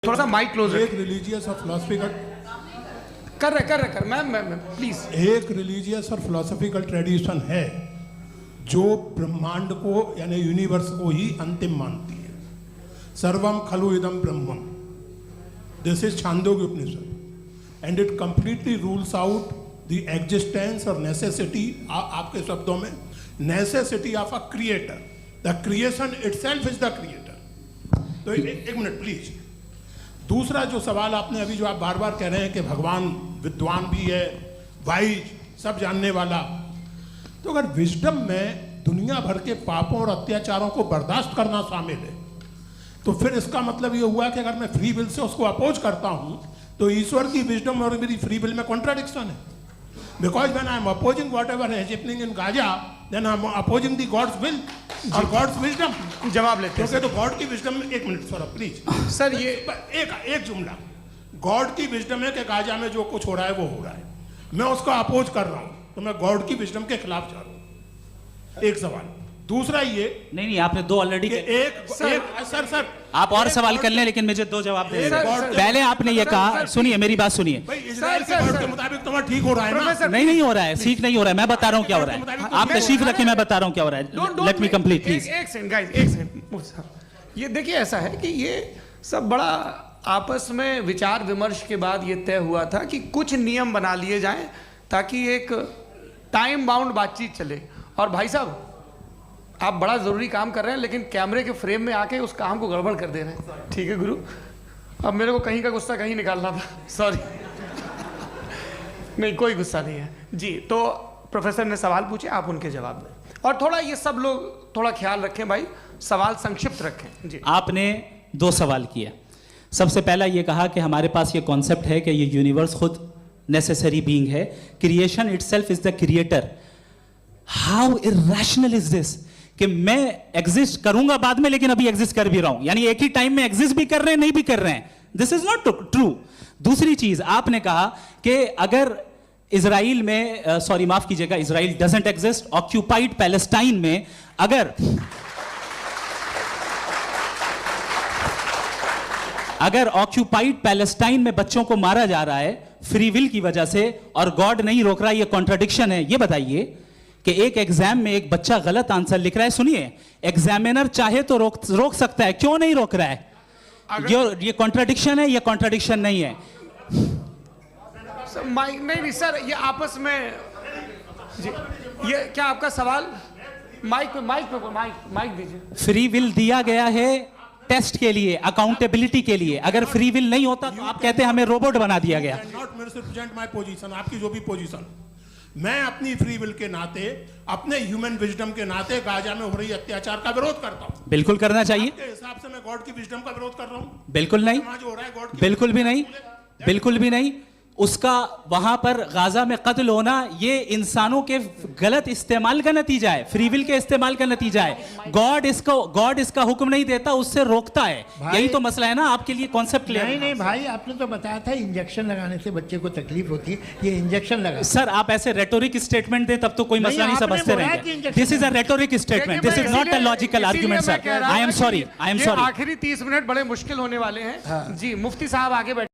थोड़ा सा mic close एक रिलीजियस और फिलोसफिकल कर मैम प्लीज। एक रिलीजियस और फिलोसफिकल ट्रेडिशन है जो ब्रह्मांड को यानी यूनिवर्स को ही अंतिम मानती है। सर्वम खलु इदम ब्रह्मम, this is Chandogya Upanishad, and it completely rules out the existence और नेसेसिटी, आपके शब्दों में necessity of a creator. The creation itself is the creator. तो एक मिनट प्लीज। दूसरा जो सवाल आपने अभी, जो आप बार बार कह रहे हैं कि भगवान विद्वान भी है, वाइज, सब जानने वाला, तो अगर विजडम में दुनिया भर के पापों और अत्याचारों को बर्दाश्त करना शामिल है, तो फिर इसका मतलब ये हुआ कि अगर मैं फ्री विल से उसको अपोज करता हूं तो ईश्वर की विजडम और मेरी फ्री विल में कॉन्ट्राडिक्शन है। Because when I am opposing whatever is happening in Gaza, then I am opposing the God's will और गॉड्स विजडम। जवाब लेते हैं क्योंकि तो गॉड की विजडम में, एक मिनट सर प्लीज सर, ये एक जुमला, गॉड की विजडम है कि गाजा में जो कुछ हो रहा है वो हो रहा है, मैं उसको अपोज कर रहा हूं, तो मैं गॉड की विजडम के खिलाफ जा रहा हूं। एक सवाल। दूसरा ये नहीं आपने दो ऑलरेडी, सर आप और सवाल कर लें, लेकिन मुझे दो जवाब दे सर, दें। पहले आपने ये कहा, सुनिए मेरी बात सुनिए। इजराइल के गॉड के मुताबिक तुम्हारा ठीक हो रहा है ना? नहीं हो रहा है, ठीक नहीं हो रहा है। मैं बता रहा हूँ क्या हो रहा है। आप तशरीफ रखें, मैं बता रहा हूँ क्या हो रहा है। Let me complete please. एक सेकंड गाइस, एक सेकंड। ये देखिए, ऐसा है कि ये सब बड़ा आपस में विचार विमर्श के बाद ये तय हुआ था कि कुछ नियम बना लिए जाएं ताकि एक टाइम बाउंड बातचीत चले। और भाई साहब, आप बड़ा ज़रूरी काम कर रहे हैं, लेकिन कैमरे के फ्रेम में आके उस काम को गड़बड़ कर दे रहे हैं। ठीक है गुरु, अब मेरे को कहीं का गुस्सा कहीं निकालना था, सॉरी। नहीं, कोई गुस्सा नहीं है जी। तो प्रोफेसर ने सवाल पूछे, आप उनके जवाब दें, और थोड़ा ये सब लोग थोड़ा ख्याल रखें भाई, सवाल संक्षिप्त रखें जी। आपने दो सवाल किया। सबसे पहला ये कहा कि हमारे पास ये कॉन्सेप्ट है कि ये यूनिवर्स खुद नेसेसरी बीइंग है, creation itself is the creator. How irrational is this कि मैं एग्जिस्ट करूंगा बाद में, लेकिन अभी एग्जिस्ट कर भी रहा हूं, यानी एक ही टाइम में एग्जिस्ट भी कर रहे हैं, नहीं भी कर रहे हैं। This is not true. दूसरी चीज आपने कहा कि अगर इजराइल में, सॉरी माफ कीजिएगा, Israel doesn't exist, occupied Palestine में अगर ऑक्यूपाइड पैलेस्टाइन में बच्चों को मारा जा रहा है फ्री विल की वजह से और गॉड नहीं रोक रहा, ये कॉन्ट्रडिक्शन है। ये बताइए कि एक एग्जाम में एक बच्चा गलत आंसर लिख रहा है, सुनिए, एग्जामिनर चाहे तो रोक सकता है, क्यों नहीं रोक रहा है? ये कॉन्ट्रडिक्शन है, ये कॉन्ट्रडिक्शन नहीं है। माइक नहीं सर, ये आपस में जी, ये क्या आपका सवाल? माइक दीजिए। फ्री विल दिया गया है टेस्ट के लिए, अकाउंटेबिलिटी के लिए। अगर फ्री विल नहीं होता तो आप कहते हैं हमें रोबोट बना दिया गया। नॉट मिसरिप्रेजेंट माय पोजीशन, आपकी जो भी पोजीशन, मैं अपनी फ्री विल के नाते, अपने ह्यूमन विजडम के नाते गाजा में हो रही अत्याचार का विरोध करता हूं। बिल्कुल करना चाहिए। आपके हिसाब से मैं गॉड की विजडम का विरोध कर रहा हूं? बिल्कुल नहीं, जो हो रहा है गॉड की, बिल्कुल भी नहीं, बिल्कुल भी नहीं। उसका वहां पर गाजा में कत्ल होना ये इंसानों के गलत इस्तेमाल का नतीजा है, फ्री विल के इस्तेमाल का नतीजा है। गॉड इसका हुक्म नहीं देता, उससे रोकता है। यही तो मसला है ना, आपके लिए कॉन्सेप्ट क्लियर नहीं भाई, आपने तो बताया था इंजेक्शन लगाने से बच्चे को तकलीफ होती है, ये इंजेक्शन लगा। सर आप ऐसे रेटोरिक स्टेटमेंट दे तब तो कोई मसला नहीं समझते रहेंगे। This is a rhetoric statement, this is not a logical argument sir. I am sorry. आखिरी 30 मिनट बड़े मुश्किल होने वाले हैं जी। मुफ्ती साहब आगे बैठे।